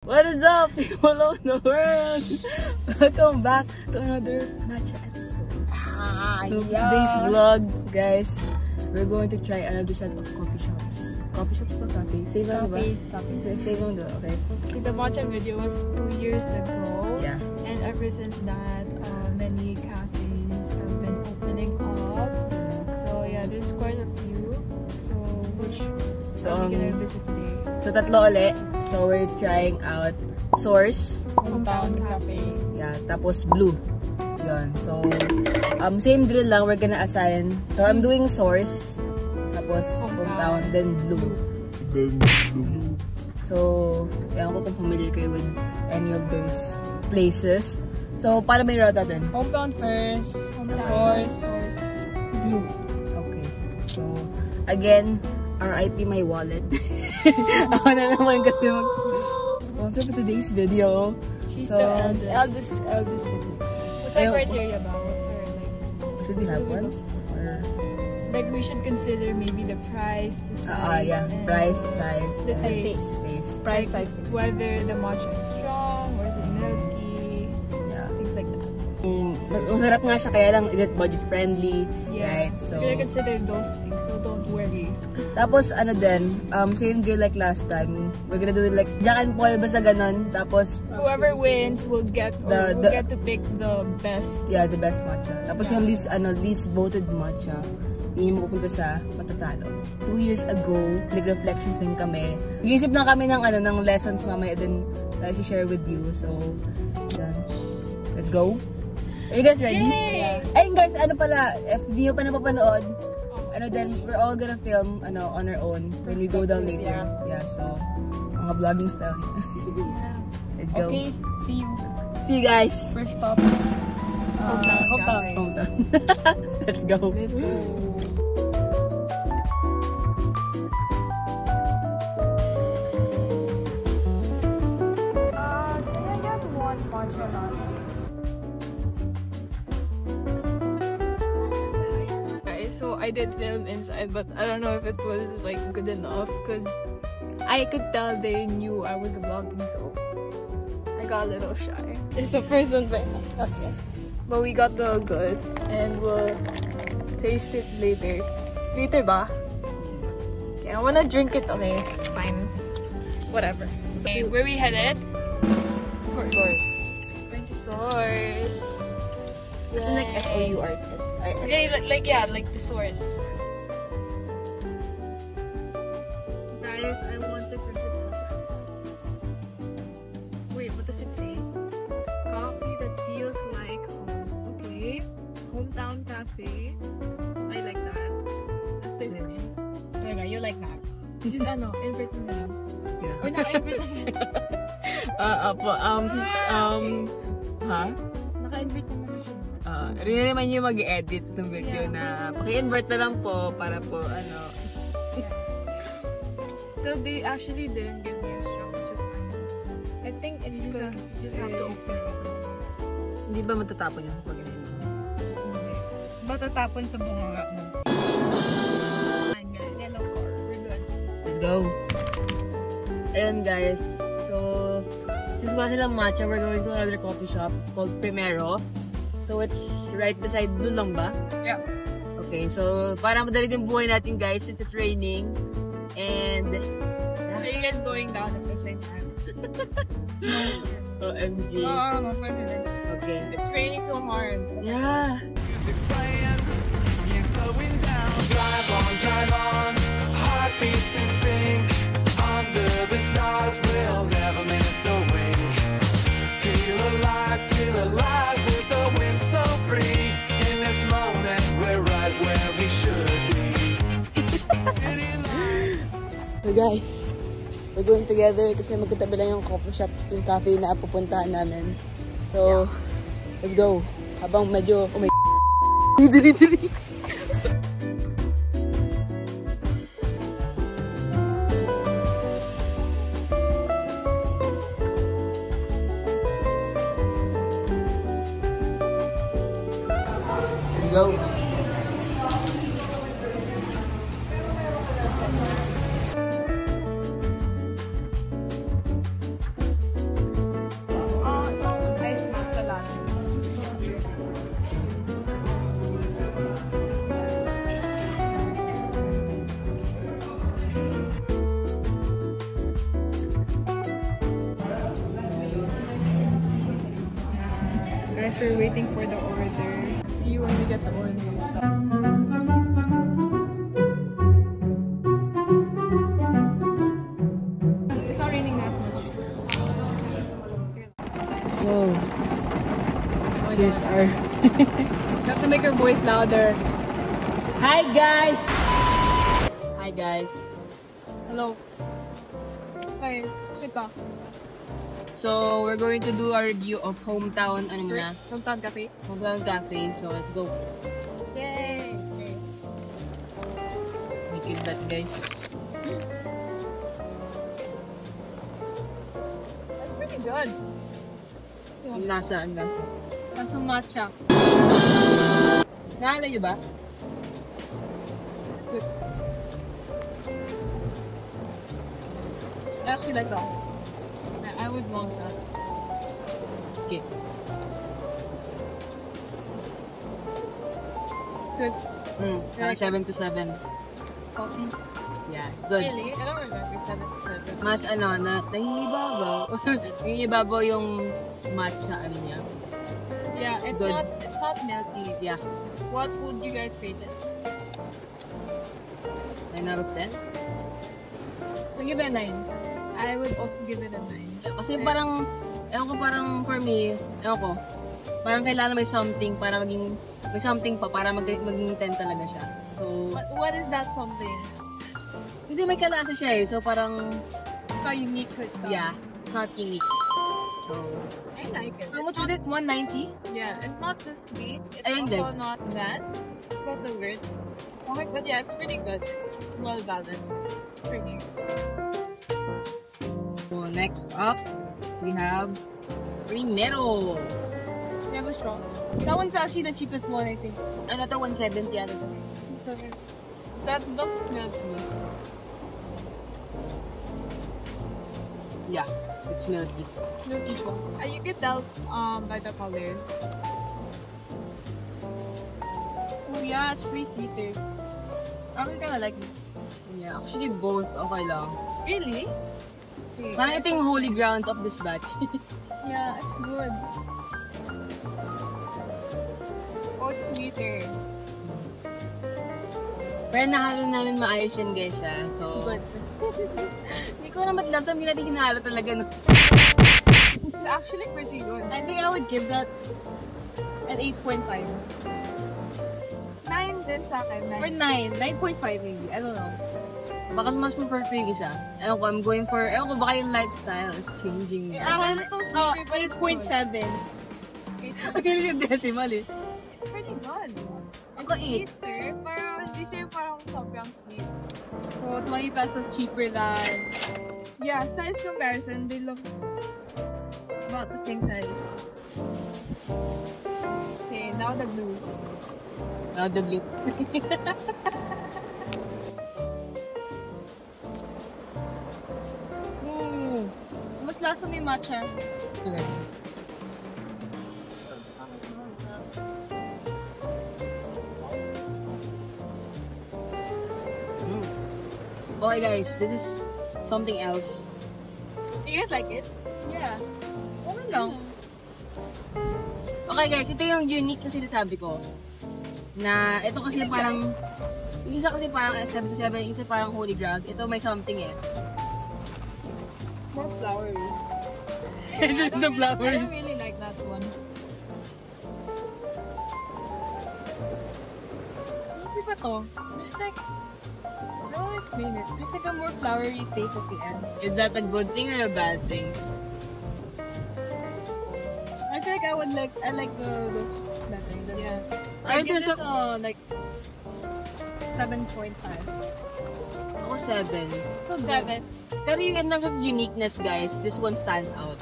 What is up, people of the world? Welcome back to another matcha episode. Today's vlog, guys, we're going to try another set of coffee shops. Coffee shops ba? Coffee? Save lang ba? Save lang ba? Okay. The matcha video was 2 years ago. Yeah. And ever since that, many cafes have been opening up. So yeah, there's quite a few. So which are we gonna visit today? So tatlo ulit. So we're trying out Source, Hometown Cafe. Yeah, tapos Blue. Yun. So same drill lang, we're gonna assign. So I'm doing Source, tapos Hometown, then Blue. So, ewan ko kung familiar kayo with any of those places. So, paano ba yung route natin? Hometown first, Source, Blue. Okay. So, again, RIP my wallet. Ako na naman kasi sponsor for today's video. She's so, the eldest sibling. What's our criteria about? What's her like? Should we have one? Or like we should consider maybe the price, the size. Yeah, price, size, the taste. Price, like size, taste. Whether the matcha is strong or is it milky. Yeah, things like that. Masarap nga siya, kaya lang is it budget friendly, right? So we're gonna consider those things, so don't worry. Tapos ano din, same deal like last time. We're gonna do like Jack and Paul, basta ganon. Tapos whoever wins will get to pick the best. Yeah, the best matcha. Tapos yung least voted matcha, yung mapupunta siya, matatalo. 2 years ago, nag-reflections din kami. Nag-isip na kami ng lessons mamaya din share with you. So, yan. Let's go. Are you guys ready? Yeah. Ayun guys, ano pala, if di nyo pa napapanood, then we're all gonna film on our own when we go down later. Yeah, so, mga vlogging style. Let's go. Okay, see you. See you guys. First stop. Hometown. Let's go. Let's go. Can I get one matcha latte? So I did film inside, but I don't know if it was like good enough because I could tell they knew I was vlogging, so I got a little shy. It's the first one, but okay. But we got the good, and we'll taste it later. Later ba? Okay, I wanna drink it. Okay, fine. Whatever. Okay, where we headed? Source. Going to Source. Isn't like SOURS? Yeah, like the Source. Guys, I want the temperature. Wait, what does it say? Coffee that feels like home. Okay. Hometown Cafe. I like that. Let's taste it. You like that? Just invert mo na lang. Or naka-invert na lang. Naka-invert na lang siya. Rin naman yung mag-edit ng video na paki-invert na lang po para po So they actually didn't give me a straw, which is fine. I think it's just have to open it. Hindi ba matatapon yung pag ganyan? Hindi. Matatapon sa bunganga mo. Yellow car. We're good. Let's go! Ayun guys, so since wala silang matcha, we're going to another coffee shop. It's called Primero. So it's right beside Blue lang ba? Yeah. Okay, so para madali din buhay natin guys since it's raining. And Are you guys going down at the same time? OMG. Okay. It's raining so hard. Yeah. Drive on, heartbeats in sync. Under the stars, we'll never miss a wink. Feel alive with the wind so free. In this moment, we're right where we should be. City lights. So guys, we're going together kasi magkatabi lang yung coffee shop, yung cafe na pupuntahan namin. So, let's go. Habang medyo, dili. Let's go. guys, we're waiting for the order. See you when we get the order. It's not raining that much. So, here's our... You have to make your voice louder. Hi guys! Hi guys. Hello. Hi, it's Chika. So, we're going to do a review of Hometown, ano muna? Hometown Cafe. Hometown Cafe. So, let's go. Yay! Okay. Make it that, guys. That's pretty good. So, Ang lasa. that's some matcha. Naalala nyo ba? It's good. I actually like that. I would want that. Okay. Good. Parang 7 to 7. Coffee. Yeah, it's good. Really? I don't remember 7 to 7. Mas nangingibabaw. Nangingibabaw yung matcha, ano niya. Yeah, it's Good. not milky. Yeah. What would you guys rate it? 9 out of 10. I'll give it a 9. I would also give it a 9. Kasi parang, ewan ko parang for me, ewan ko, parang kailangan may something para maging, may something pa para maging 10 talaga siya. So, What is that something? kasi may kalasa siya eh. So parang, It's not unique to itself. yeah, it's not unique. So, I like it. how much was it? 190? Yeah, it's not too sweet. It's Ayun, also guys. not that. That's the word. Okay, but yeah, it's pretty good. It's well balanced. Pretty. So, next up, we have Primero. Never strong. That one's actually the cheapest one, I think. Ano to? 170 ano to? 270. That's milk to me. Yeah, it's milky. Milky strong. You could tell by the color. Oh yeah, it's way sweeter. I really kinda like this. Yeah, actually both okay lang. Really? Okay, Parang ito yung holy grounds of this batch. yeah, it's good. Oh, it's sweeter. Pero nahalo namin maayos yan guys ha. So, It's good. hindi ko naman lasa, hindi natin hinahalo talaga. No? It's actually pretty good. I think I would give that an 8.5. 9 din sa akin. Or 9. 9.5 maybe. I don't know. Baka mas prefer ko yung isa. Ewan ko, I'm going for, ewan ko, baka yung lifestyle is changing. Ako, 8.7. Ang galing yung decimal eh. It's pretty good. Ako, It's sweeter, pero hindi siya yung parang sobrang sweet. So, 20 pesos cheaper lang. Yeah, size comparison, they look about the same size. Okay, now the blue. Now the loop. Mas lasa may matcha. Okay guys, this is something else. You guys like it? Yeah. Okay lang. Okay guys, ito yung unique na sinasabi ko. Na ito kasi parang, yung isa kasi parang 77, yung isa parang holy ground. Ito may something eh. More flowery. Just the flower. I don't really like that one. Kasi ba to? There's like, I don't explain it. There's like a more flowery taste at the end. Is that a good thing or a bad thing? I feel like I like those better. Yeah. Are I give there this like 7.5. Ako 7. So 7. Pero yung end of uniqueness guys, this one stands out.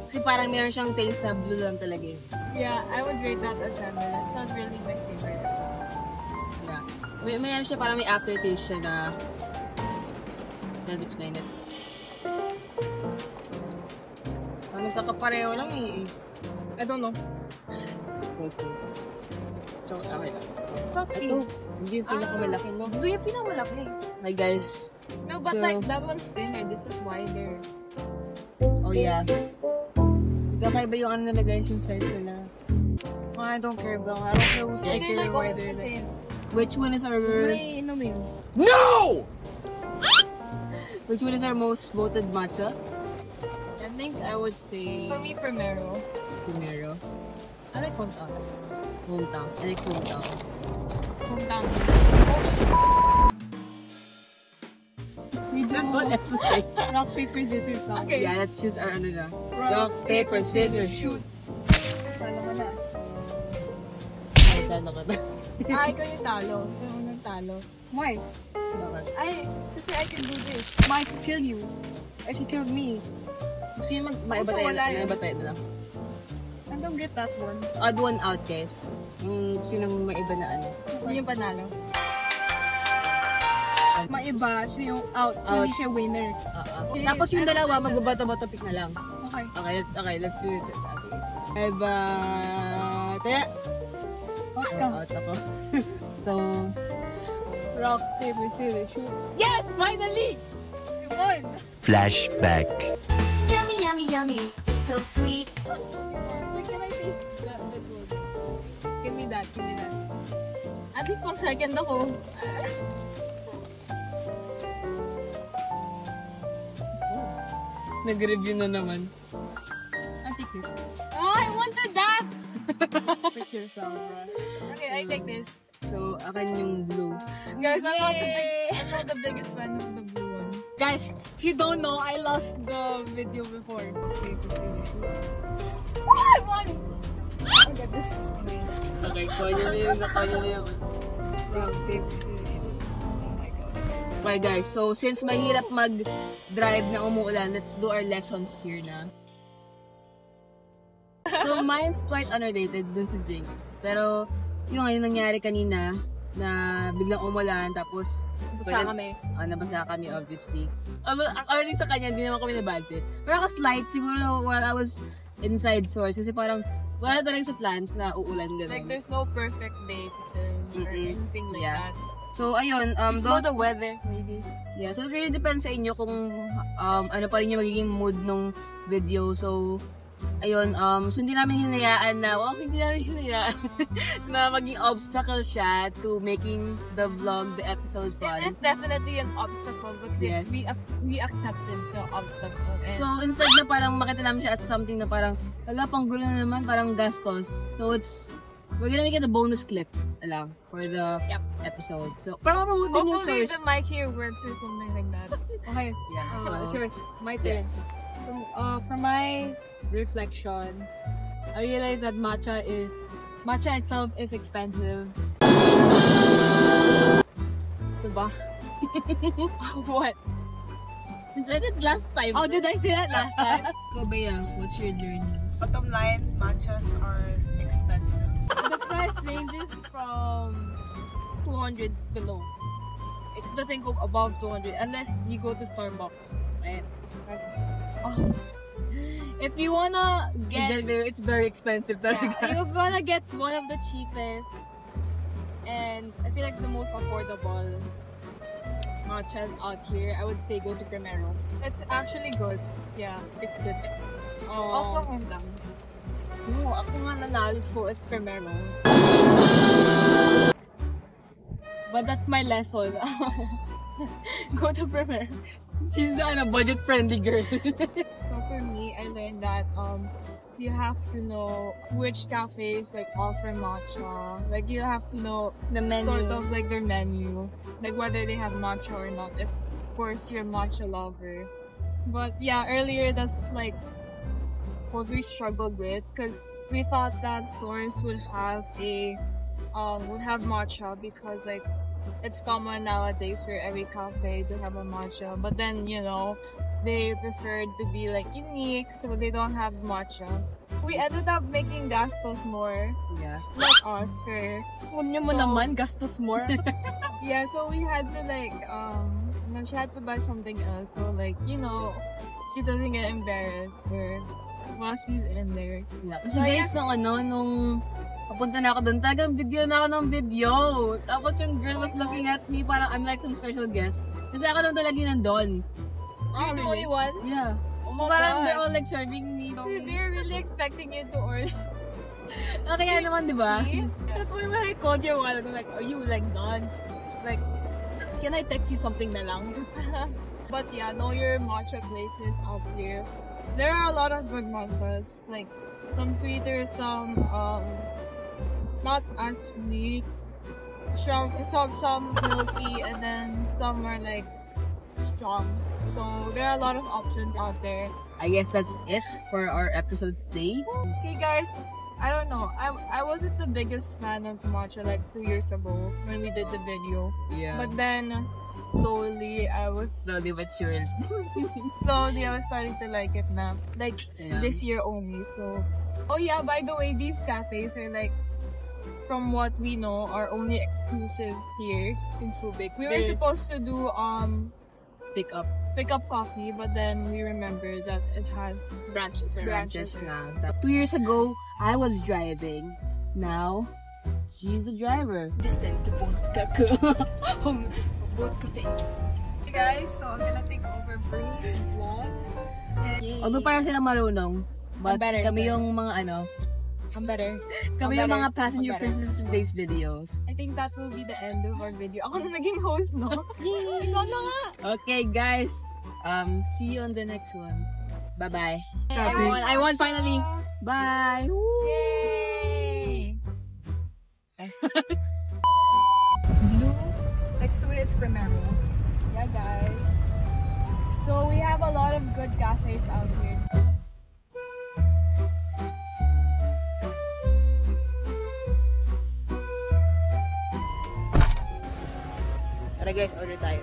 Kasi parang meron siyang taste na blue lang talaga eh. Yeah, I would rate that at 7. That's not really my favorite. Yeah. May ano siya, parang may aftertaste siya na can't explain it. Parang kakapareho lang eh. I don't know. Okay. So, okay lang. It's not Ito, sweet. hindi yung pinakamalaki no? Ito yung pinakamalaki. Hi guys. No, but So- like that one's thinner. This is wider. Oh yeah. Kakaiba yung ano nila guys, yung size nila. I don't care, bro. I don't care who's Yeah, like they're why almost they're the like. same. Which one is our... No! Which one is our most voted matcha? I think I would say. For me, Primero. Primero. I like Hometown. Hometown. I like hometown. Hometown. We do Okay. rock, paper, scissors now. Okay. Yeah, let's choose our ano na. Rock, paper, scissors, shoot. Paano ka na? Ay, sana ka na. Ikaw yung talo. Ikaw yung unang talo. Why? Bakit? Kasi I can do this. Mike could kill you. And she kills me. Gusto nyo maiba Also, tayo wala na. yun. Maiba tayo na lang. I don't get that one. Odd one out, guys. Yung sinong maiba na ano. Yun yung panalo. Maiba, siya yung out. So, hindi siya winner. Tapos yung dalawa, magbabato-bato pick na lang. Okay. Okay, let's do it. Okay. Maiba... Taya! Out ka. Out ako. So... Rock, paper, scissors, shoot. Yes! Finally! You won! Flashback. Yummy, yummy, yummy. So sweet. Wait, can I taste that one? Give me that, give me that. At least 1 second ako. Nag-review na naman. I'll take this. Oh, I wanted that! Fix yourself, bro. Okay, I take this. So, akin yung blue. Guys, I'm not the biggest fan of the blue one. Guys, if you don't know, I lost the video before. Paper, scissors, shoot. I won! I'll get this. Okay, kanya na yung Rock, paper, scissors, shoot. Oh my god. Okay guys, so since mahirap mag-drive na umuulan, let's do our lessons here na. So mine's quite unrelated dun sa drink. Pero yung ngayon nangyari kanina na biglang umulan tapos Basta kami. Nabasa kami obviously. According sa kanya, hindi naman kami nabadit. Pero ako slight siguro while I was inside source kasi parang wala talaga sa plans na uulan gano'n. Like, there's no perfect date or anything like Yeah. that. So ayun, Just know the weather, maybe. yeah, so it really depends sa inyo kung ano pa rin yung magiging mood ng video. So ayun, so hindi namin hinayaan na, na maging obstacle siya to making the vlog, the episode fun. It is definitely an obstacle, but Yes. we accepted the obstacle. And So instead na parang makita namin siya as something na parang, wala, pang gulo na naman, parang gastos. So we're gonna make it a bonus clip lang for the episode. So, parang din yung hopefully source. the mic here works or something like that. Okay. Yeah, So, it's yours. My turn. Yes. For my reflection, I realized that matcha itself is expensive. Diba? What? I said it last time. Oh, did I say that last time? Go Bea, what's your learning? Bottom line, matchas are expensive. The price ranges from 200 below. It doesn't go above 200 unless you go to Starbucks, right? If you wanna get, It's very expensive talaga. if you wanna get one of the cheapest and I feel like the most affordable matcha out here, I would say go to Primero. It's actually good. Yeah, it's good. It's Also hometown. no, ako nga nanalo, so it's Primero. But that's my lesson. Go to Primero. She's the budget-friendly girl. So for me, I learned that you have to know which cafes like offer matcha. Like you have to know The menu. sort of like their menu, like whether they have matcha or not. If of course you're a matcha lover. But yeah, earlier that's like what we struggled with because we thought that Source would have matcha because like it's common nowadays for every cafe to have a matcha. But then they preferred to be like unique, so they don't have matcha. We ended up making gastos more, Yeah. like us for Alam niyo mo naman, gastos more. yeah. So we had to she had to buy something else. So like she doesn't get embarrassed or while she's in there. Yeah. Kasi guys, nung papunta na ako doon, talagang video na ako ng video. Tapos yung girl was looking at me, parang I'm like some special guest. Kasi ako lang talaga nandun. You're the only one. Yeah. Oh my Parang God. they're all like serving me. They're really expecting you to order. Kaya naman, di ba? That's why when I called you a while ago, like, are you like done? Like, can I text you something na lang? But yeah, know your matcha places out there. There are a lot of good matchas. Like, some sweeter, some not as sweet. Some milky, and then some are like strong. So there are a lot of options out there. I guess that's it for our episode today. Okay guys, I don't know. I wasn't the biggest fan of matcha like 2 years ago when we did the video. Yeah. But then slowly I was Slowly but surely. starting to like it now. Like this year only. So oh yeah, by the way, these cafes are like, from what we know, are only exclusive here in Subic. We were supposed to do pick up coffee, but then we remembered that it has branches now. 2 years ago, I was driving. Now, she's the driver. Distant to both cafes. Hey guys, so I'm gonna take over Bernie's vlog. Although parang sila marunong, but kami yung mga I'm better. Kami yung mga passenger princess for today's videos. I think that will be the end of our video. Ako na naging host, no? Yay! Ikaw na nga! Okay, guys. See you on the next one. Bye-bye. I won finally! Bye! Woo! Yay! Blue. Next to it is Primero. Yeah, guys. So we have a lot of good cafes out here. Tara guys, order tayo.